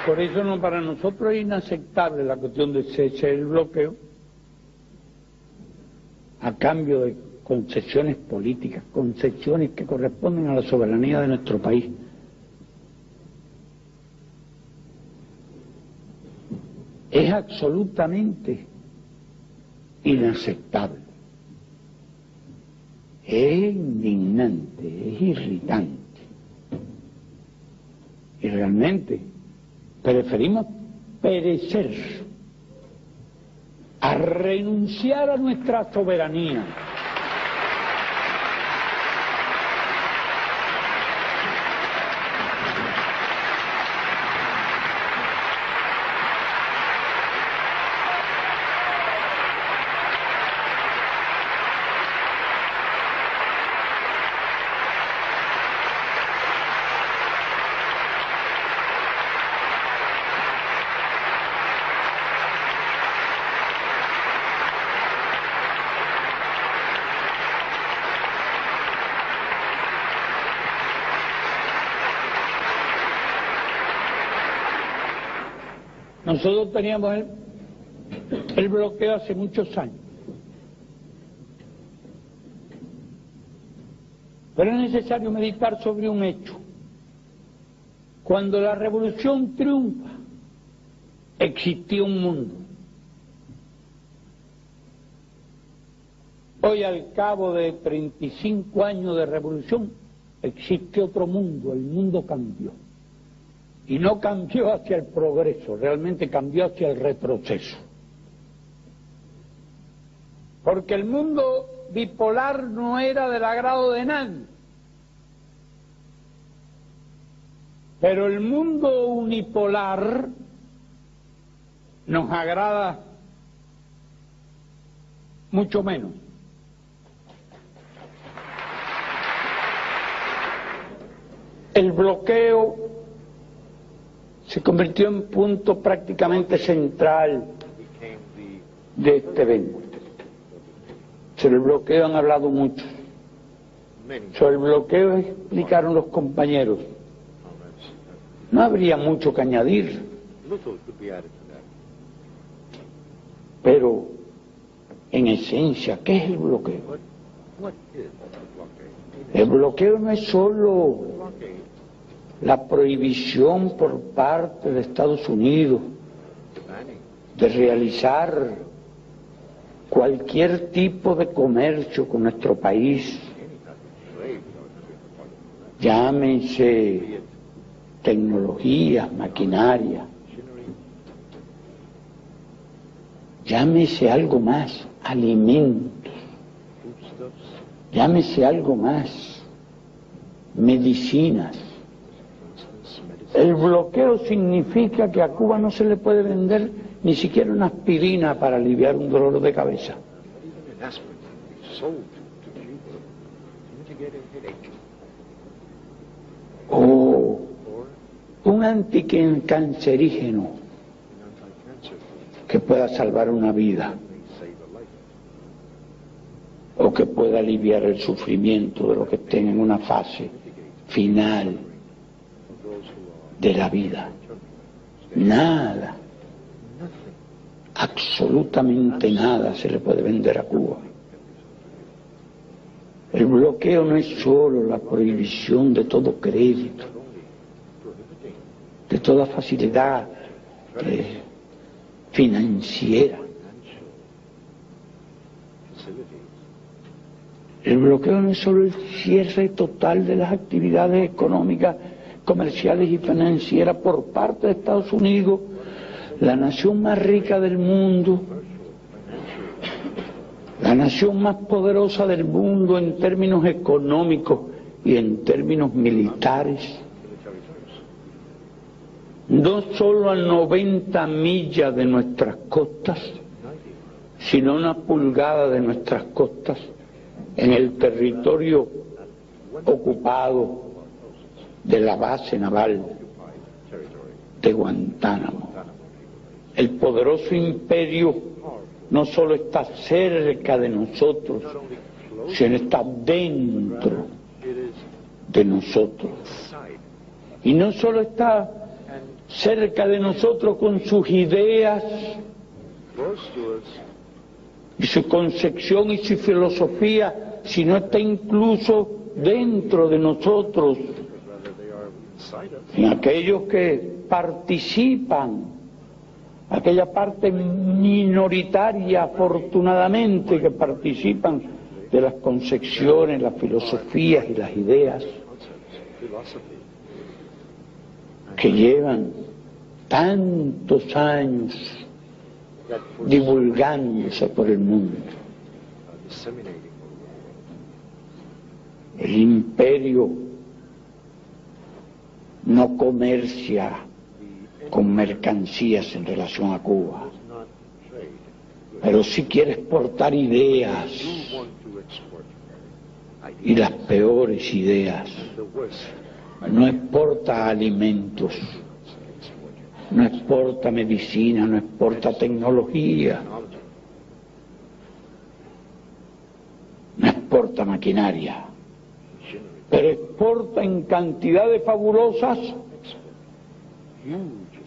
Por eso para nosotros es inaceptable la cuestión de cese del bloqueo a cambio de concesiones políticas, concesiones que corresponden a la soberanía de nuestro país. Es absolutamente inaceptable, es indignante, es irritante. Y realmente preferimos perecer a renunciar a nuestra soberanía. Nosotros teníamos el bloqueo hace muchos años. Pero es necesario meditar sobre un hecho. Cuando la revolución triunfa, existía un mundo. Hoy, al cabo de 35 años de revolución, existe otro mundo, el mundo cambió. Y no cambió hacia el progreso, realmente cambió hacia el retroceso. Porque el mundo bipolar no era del agrado de nadie. Pero el mundo unipolar nos agrada mucho menos. El bloqueo se convirtió en punto prácticamente central de este evento. Sobre el bloqueo han hablado mucho. Sobre el bloqueo explicaron los compañeros. No habría mucho que añadir. Pero, en esencia, ¿qué es el bloqueo? El bloqueo no es solo la prohibición por parte de Estados Unidos de realizar cualquier tipo de comercio con nuestro país, llámense tecnologías, maquinaria, llámese algo más, alimentos, llámese algo más, medicinas. El bloqueo significa que a Cuba no se le puede vender ni siquiera una aspirina para aliviar un dolor de cabeza. O un anticancerígeno que pueda salvar una vida, o que pueda aliviar el sufrimiento de los que estén en una fase final de la vida. Nada, absolutamente nada se le puede vender a Cuba. El bloqueo no es solo la prohibición de todo crédito, de toda facilidad financiera. El bloqueo no es solo el cierre total de las actividades económicas, comerciales y financieras por parte de Estados Unidos, la nación más rica del mundo, la nación más poderosa del mundo en términos económicos y en términos militares. No solo a 90 millas de nuestras costas, sino una pulgada de nuestras costas en el territorio ocupado de la base naval de Guantánamo. El poderoso imperio no solo está cerca de nosotros, sino está dentro de nosotros. Y no solo está cerca de nosotros con sus ideas y su concepción y su filosofía, sino está incluso dentro de nosotros, en aquellos que participan, aquella parte minoritaria, afortunadamente, que participan de las concepciones, las filosofías y las ideas que llevan tantos años divulgándose por el mundo. El imperio no comercia con mercancías en relación a Cuba, pero sí quiere exportar ideas, y las peores ideas. No exporta alimentos, no exporta medicina, no exporta tecnología, no exporta maquinaria, pero exporta en cantidades fabulosas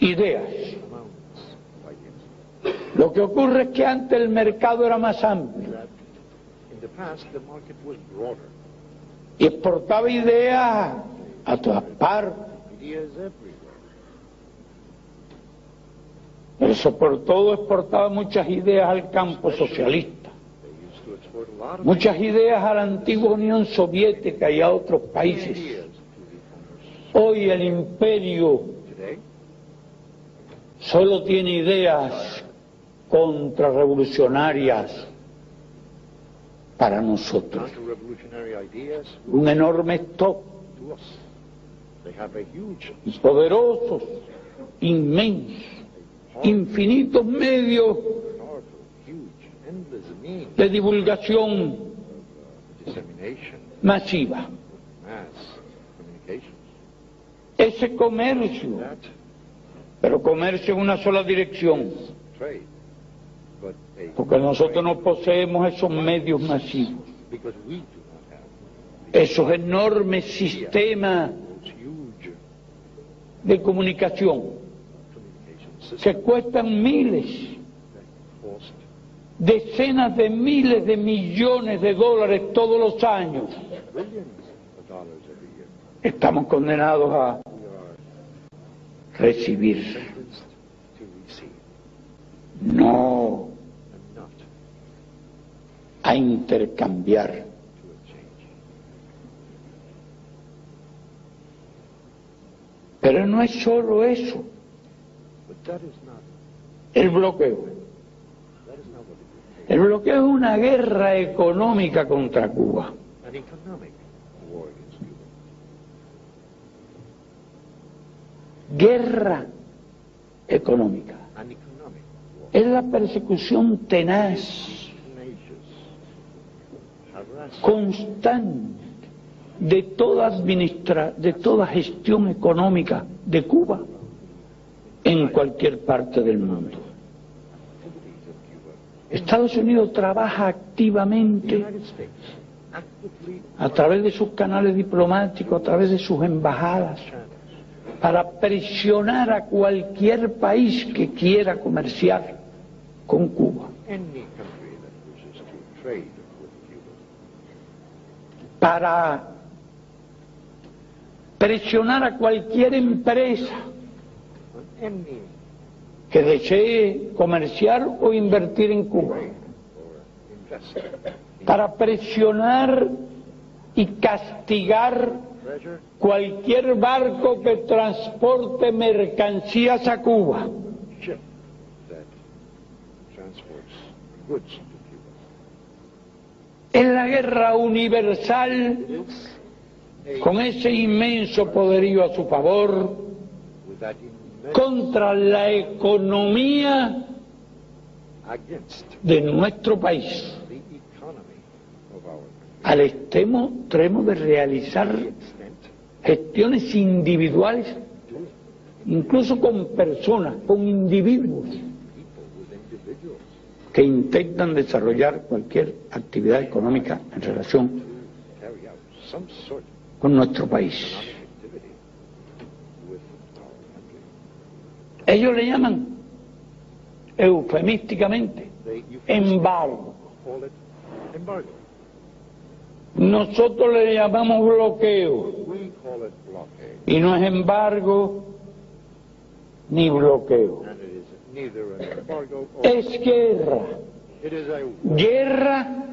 ideas. Lo que ocurre es que antes el mercado era más amplio y exportaba ideas a todas partes, pero sobre todo exportaba muchas ideas al campo socialista, muchas ideas a la antigua Unión Soviética y a otros países. Hoy el imperio solo tiene ideas contrarrevolucionarias para nosotros, un enorme stock, poderosos, inmensos, infinitos medios de divulgación masiva. Ese comercio, pero comercio en una sola dirección, porque nosotros no poseemos esos medios masivos, esos enormes sistemas de comunicación que cuestan miles, decenas de miles de millones de dólares todos los años. Estamos condenados a recibir, no a intercambiar. Pero no es solo eso, el bloqueo. El bloqueo es una guerra económica contra Cuba. Guerra económica. Es la persecución tenaz, constante de toda gestión económica de Cuba en cualquier parte del mundo. Estados Unidos trabaja activamente a través de sus canales diplomáticos, a través de sus embajadas, para presionar a cualquier país que quiera comerciar con Cuba, para presionar a cualquier empresa que desee comerciar o invertir en Cuba, para presionar y castigar cualquier barco que transporte mercancías a Cuba. Es la guerra universal con ese inmenso poderío a su favor contra la economía de nuestro país, al extremo de realizar gestiones individuales, incluso con personas, con individuos que intentan desarrollar cualquier actividad económica en relación con nuestro país. Ellos le llaman eufemísticamente embargo. Nosotros le llamamos bloqueo. Y no es embargo ni bloqueo. Es guerra. Guerra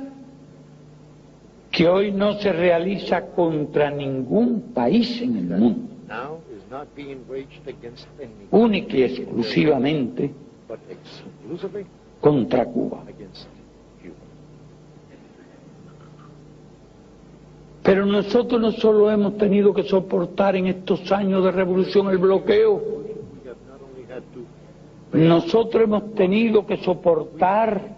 que hoy no se realiza contra ningún país en el mundo, única y exclusivamente contra Cuba. Pero nosotros no solo hemos tenido que soportar en estos años de revolución el bloqueo, nosotros hemos tenido que soportar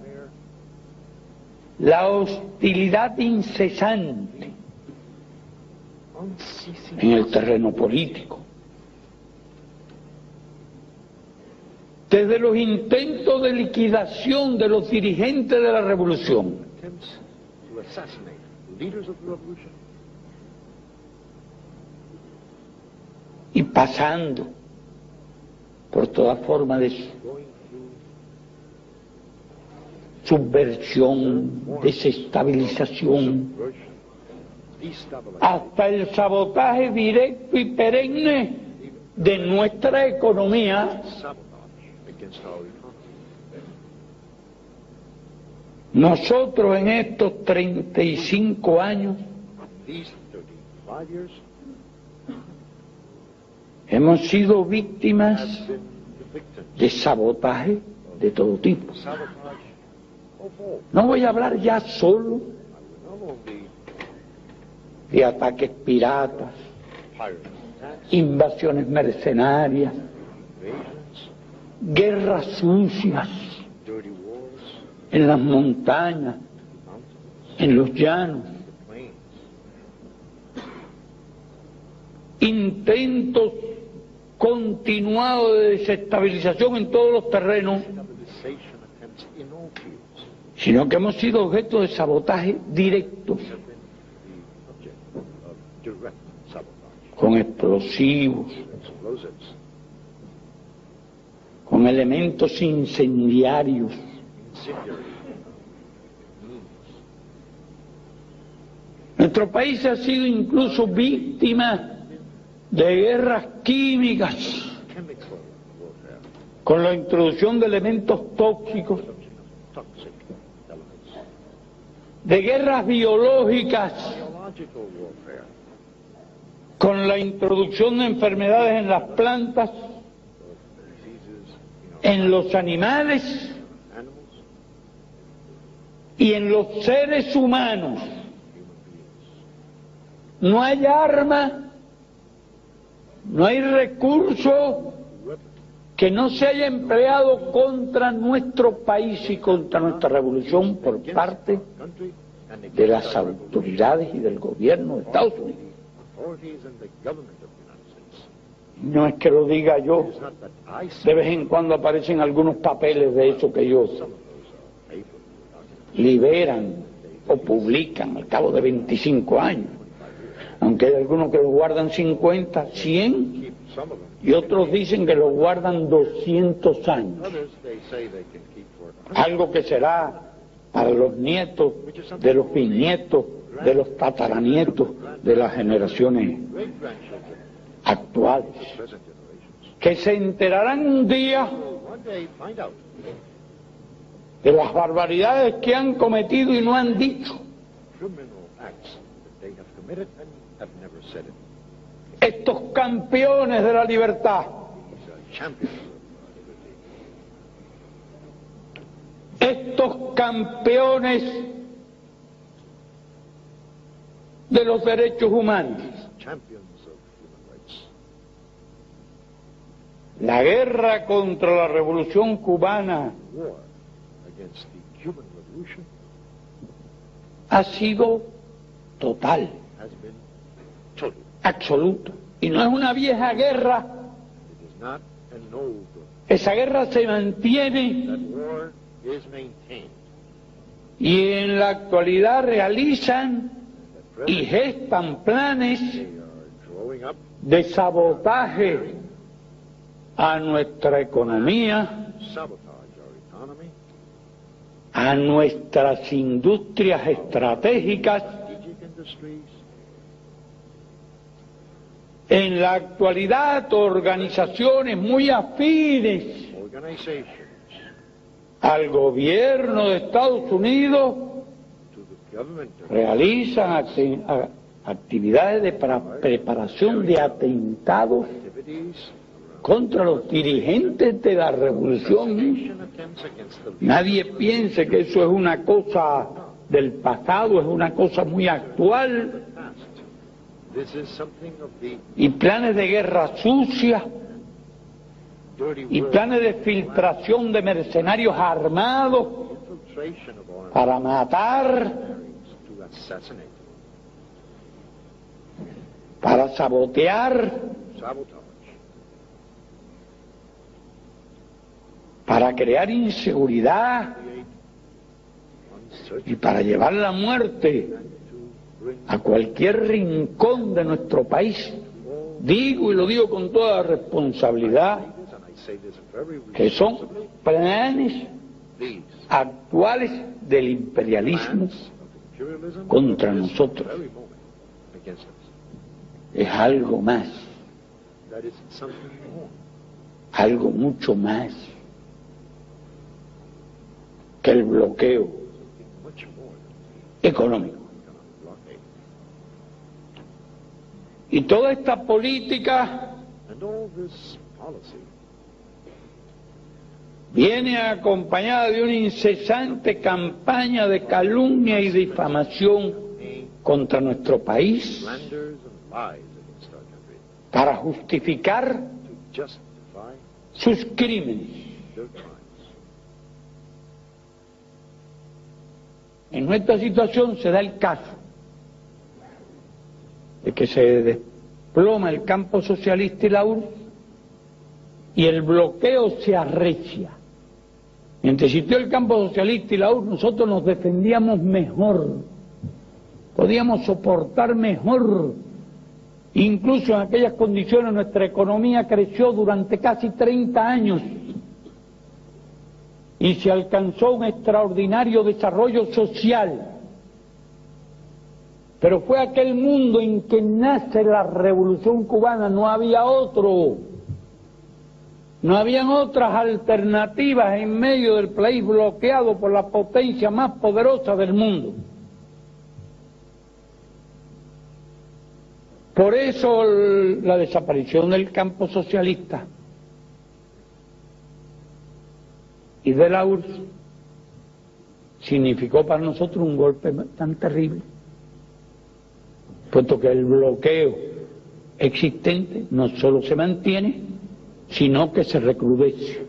la hostilidad incesante en el terreno político. Desde los intentos de liquidación de los dirigentes de la revolución, y pasando por toda forma de subversión, desestabilización, hasta el sabotaje directo y perenne de nuestra economía. Nosotros en estos 35 años hemos sido víctimas de sabotaje de todo tipo. No voy a hablar ya solo de ataques piratas, invasiones mercenarias, guerras sucias en las montañas, en los llanos, intentos continuados de desestabilización en todos los terrenos, sino que hemos sido objeto de sabotaje directo, con explosivos, con elementos incendiarios. Nuestro país ha sido incluso víctima de guerras químicas, con la introducción de elementos tóxicos, de guerras biológicas, con la introducción de enfermedades en las plantas, en los animales y en los seres humanos. No hay arma, no hay recurso que no se haya empleado contra nuestro país y contra nuestra revolución por parte de las autoridades y del gobierno de Estados Unidos. No es que lo diga yo, de vez en cuando aparecen algunos papeles de eso que ellos liberan o publican al cabo de 25 años, aunque hay algunos que los guardan 50, 100, y otros dicen que los guardan 200 años, algo que será para los nietos de los bisnietos, de los tataranietos de las generaciones actuales, que se enterarán un día de las barbaridades que han cometido y no han dicho. Estos campeones de la libertad, estos campeones de los derechos humanos. La guerra contra la revolución cubana ha sido total, absoluta, y no es una vieja guerra. Esa guerra se mantiene y en la actualidad realizan y gestan planes de sabotaje a nuestra economía, sabotage our economy, a nuestras industrias estratégicas. strategic industries. En la actualidad, organizaciones muy afines Organizations al gobierno de Estados Unidos to the government of realizan actividades de preparación de atentados activities, contra los dirigentes de la revolución. attempts against the Nadie piense que eso es una cosa del pasado, es una cosa muy actual. past. This is something of the Y planes de guerra sucia, dirty y world, planes de filtración de mercenarios armados infiltration of our para matar, to assassinate, para sabotear, sabotage, para crear inseguridad create uncertainty, y para llevar la muerte to bring a cualquier rincón de nuestro país. Digo y lo digo con toda responsabilidad, leaders, and I say this very que son responsibly, planes these actuales del imperialismo plans of imperialism contra at this nosotros. very moment against us. Es algo más, That is something more algo mucho más que el bloqueo something much more económico. than economic blockade. Y toda esta política And all this policy viene acompañada de una incesante campaña de calumnia y difamación contra nuestro país slanders and lies against our country para justificar to justify sus crímenes. their crimes. En nuestra situación se da el caso de que se desploma el campo socialista y la URSS y el bloqueo se arrecia. Mientras existió el campo socialista y la URSS, nosotros nos defendíamos mejor, podíamos soportar mejor. Incluso en aquellas condiciones nuestra economía creció durante casi 30 años y se alcanzó un extraordinario desarrollo social. Pero fue aquel mundo en que nace la Revolución Cubana, no había otro. No habían otras alternativas en medio del país bloqueado por la potencia más poderosa del mundo. Por eso la desaparición del campo socialista y de la URSS significó para nosotros un golpe tan terrible, puesto que el bloqueo existente no solo se mantiene, sino que se recrudece.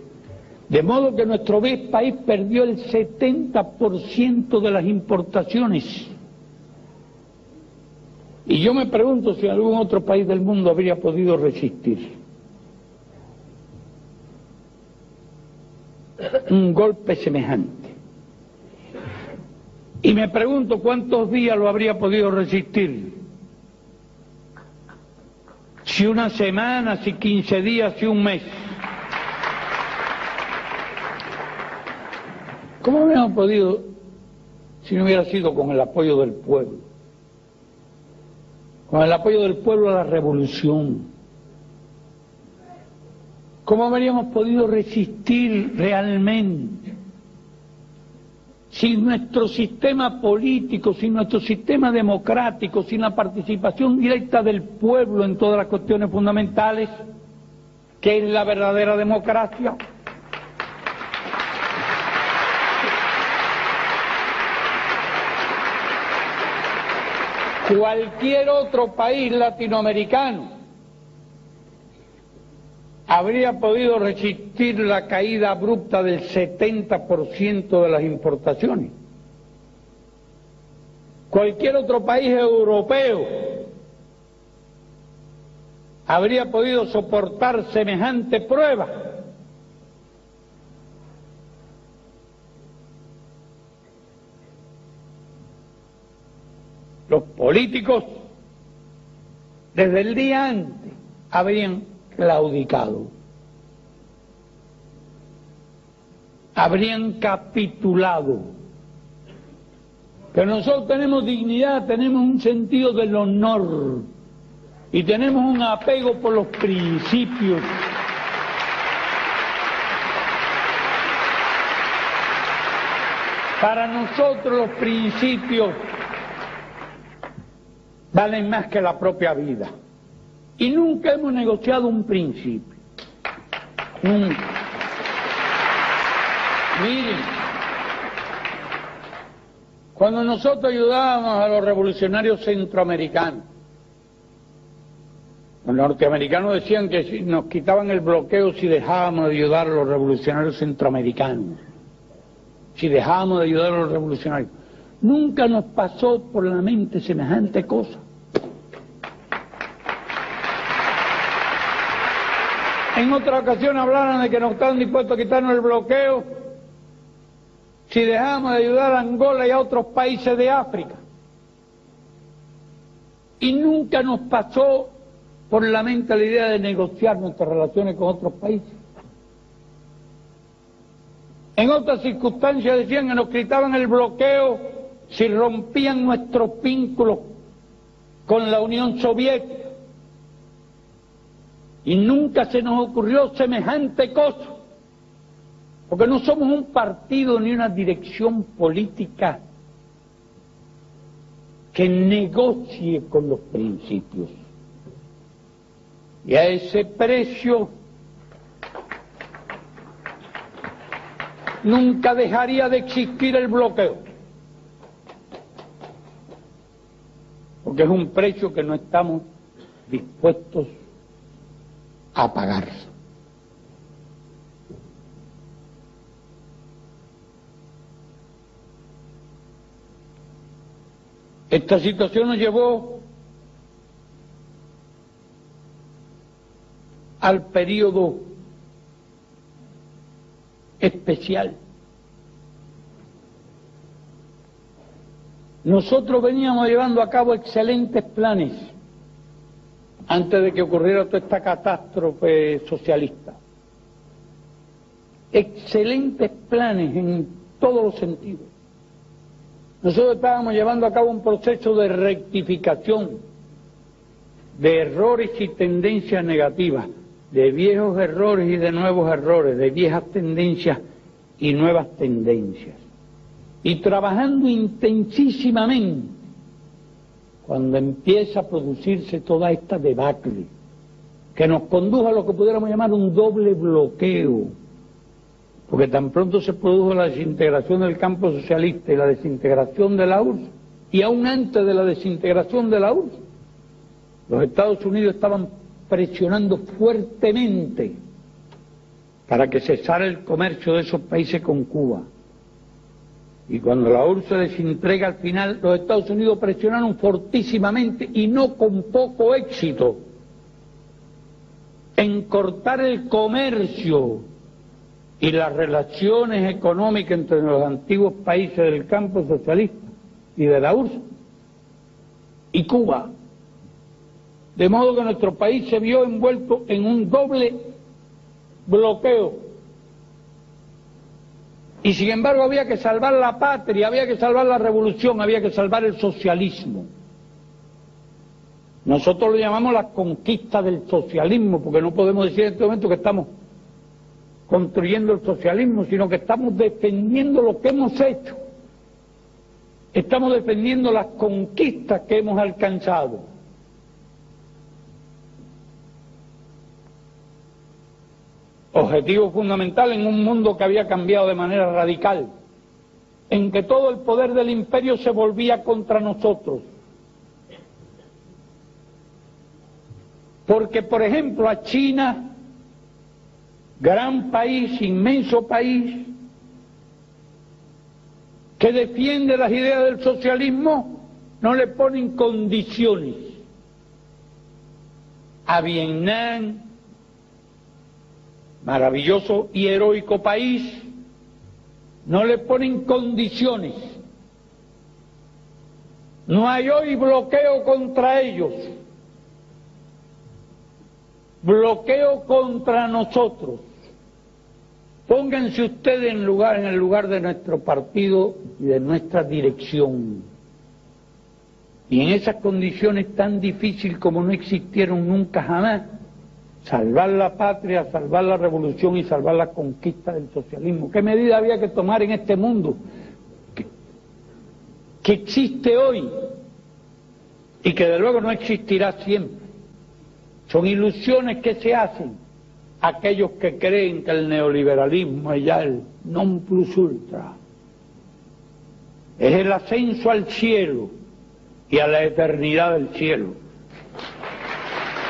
De modo que nuestro país perdió el 70% de las importaciones. Y yo me pregunto si algún otro país del mundo habría podido resistir un golpe semejante. Y me pregunto cuántos días lo habría podido resistir. Si una semana, si 15 días, si un mes. ¿Cómo habríamos podido si no hubiera sido con el apoyo del pueblo? Con el apoyo del pueblo a la revolución. ¿Cómo habríamos podido resistir realmente? Sin nuestro sistema político, sin nuestro sistema democrático, sin la participación directa del pueblo en todas las cuestiones fundamentales, que es la verdadera democracia. Cualquier otro país latinoamericano habría podido resistir la caída abrupta del 70% de las importaciones. Cualquier otro país europeo habría podido soportar semejante prueba. Los políticos, desde el día antes, habrían claudicado. habrían capitulado. Que nosotros tenemos dignidad, tenemos un sentido del honor y tenemos un apego por los principios. Para nosotros los principios valen más que la propia vida. Y nunca hemos negociado un principio. Nunca. Miren, cuando nosotros ayudábamos a los revolucionarios centroamericanos, los norteamericanos decían que si nos quitaban el bloqueo si dejábamos de ayudar a los revolucionarios centroamericanos, si dejábamos de ayudar a los revolucionarios. Nunca nos pasó por la mente semejante cosa. En otra ocasión hablaron de que nos estaban dispuestos a quitarnos el bloqueo si dejábamos de ayudar a Angola y a otros países de África. Y nunca nos pasó por la mente la idea de negociar nuestras relaciones con otros países. En otras circunstancias decían que nos quitaban el bloqueo si rompían nuestros vínculos con la Unión Soviética. Y nunca se nos ocurrió semejante cosa, porque no somos un partido ni una dirección política que negocie con los principios. Y a ese precio nunca dejaría de existir el bloqueo, porque es un precio que no estamos dispuestos a pagar. Esta situación nos llevó al periodo especial. Nosotros veníamos llevando a cabo excelentes planes antes de que ocurriera toda esta catástrofe socialista. Excelentes planes en todos los sentidos. Nosotros estábamos llevando a cabo un proceso de rectificación de errores y tendencias negativas, de viejos errores y de nuevos errores, de viejas tendencias y nuevas tendencias. Y trabajando intensísimamente cuando empieza a producirse toda esta debacle, que nos condujo a lo que pudiéramos llamar un doble bloqueo, porque tan pronto se produjo la desintegración del campo socialista y la desintegración de la URSS, y aún antes de la desintegración de la URSS, los Estados Unidos estaban presionando fuertemente para que cesara el comercio de esos países con Cuba. Y cuando la URSS se desintegra al final, los Estados Unidos presionaron fortísimamente y no con poco éxito en cortar el comercio y las relaciones económicas entre los antiguos países del campo socialista y de la URSS y Cuba. De modo que nuestro país se vio envuelto en un doble bloqueo. Y sin embargo había que salvar la patria, había que salvar la revolución, había que salvar el socialismo. Nosotros lo llamamos la conquista del socialismo, porque no podemos decir en este momento que estamos construyendo el socialismo, sino que estamos defendiendo lo que hemos hecho. Estamos defendiendo las conquistas que hemos alcanzado. Objetivo fundamental en un mundo que había cambiado de manera radical, en que todo el poder del imperio se volvía contra nosotros. Porque, por ejemplo, a China, gran país, inmenso país, que defiende las ideas del socialismo, no le ponen condiciones. A Vietnam, maravilloso y heroico país, no le ponen condiciones. No hay hoy bloqueo contra ellos, bloqueo contra nosotros. Pónganse ustedes en el lugar de nuestro partido y de nuestra dirección. Y en esas condiciones tan difíciles como no existieron nunca jamás, salvar la patria, salvar la revolución y salvar la conquista del socialismo. ¿Qué medida había que tomar en este mundo que existe hoy y que de luego no existirá siempre? Son ilusiones que se hacen aquellos que creen que el neoliberalismo es ya el non plus ultra, es el ascenso al cielo y a la eternidad del cielo.